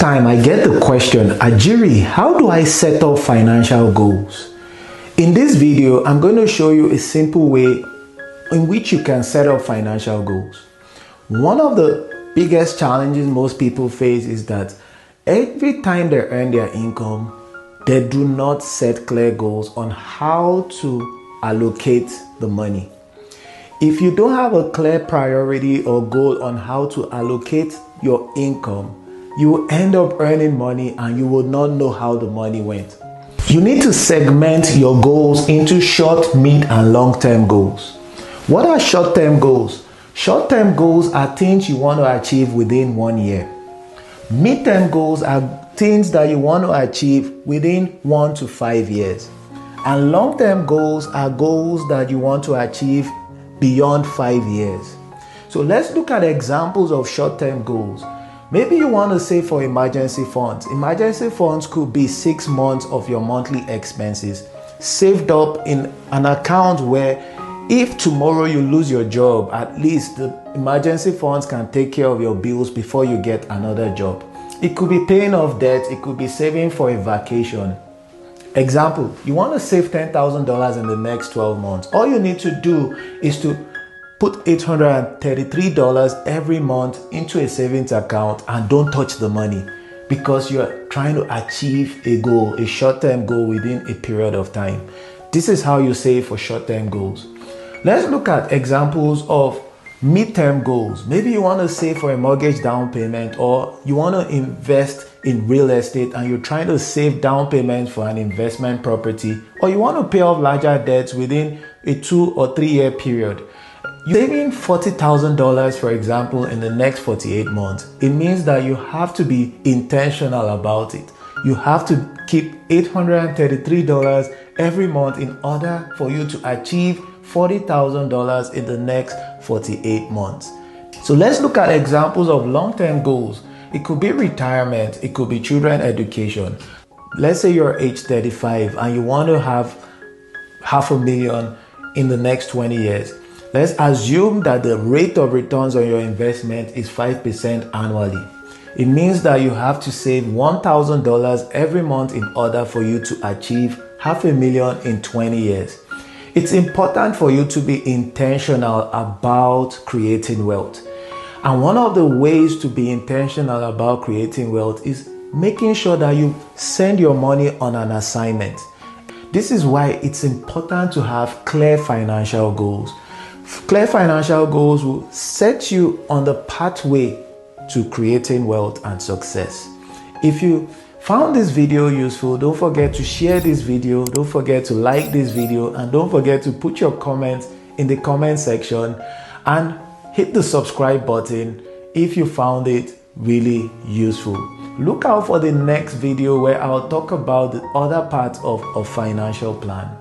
time I get the question, Ajiri, how do I set up financial goals? In this video, I'm going to show you a simple way in which you can set up financial goals. One of the biggest challenges most people face is that every time they earn their income, they do not set clear goals on how to allocate the money. If you don't have a clear priority or goal on how to allocate your income, you will end up earning money and you will not know how the money went. You need to segment your goals into short, mid, and long-term goals. What are short-term goals? Short-term goals are things you want to achieve within 1 year. Mid-term goals are things that you want to achieve within 1 to 5 years. And long-term goals are goals that you want to achieve beyond 5 years. So let's look at examples of short-term goals. Maybe you want to save for emergency funds. Emergency funds could be 6 months of your monthly expenses saved up in an account where if tomorrow you lose your job, at least the emergency funds can take care of your bills before you get another job. It could be paying off debt, it could be saving for a vacation. Example, you want to save $10,000 in the next 12 months. All you need to do is to put $833 every month into a savings account and don't touch the money because you're trying to achieve a goal, a short-term goal within a period of time. This is how you save for short-term goals. Let's look at examples of mid-term goals. Maybe you want to save for a mortgage down payment, or you want to invest in real estate and you're trying to save down payments for an investment property, or you want to pay off larger debts within a 2 or 3 year period. You're saving $40,000, for example, in the next 48 months. It means that you have to be intentional about it. You have to keep $833 every month in order for you to achieve $40,000 in the next 48 months. So let's look at examples of long-term goals. It could be retirement, it could be children education. Let's say you're age 35 and you want to have $500,000 in the next 20 years. Let's assume that the rate of returns on your investment is 5% annually. It means that you have to save $1,000 every month in order for you to achieve $500,000 in 20 years. It's important for you to be intentional about creating wealth. And one of the ways to be intentional about creating wealth is making sure that you send your money on an assignment. This is why it's important to have clear financial goals. Clear financial goals will set you on the pathway to creating wealth and success. If you found this video useful, don't forget to share this video, don't forget to like this video, and don't forget to put your comments in the comment section and hit the subscribe button if you found it really useful. Look out for the next video where I'll talk about the other parts of a financial plan.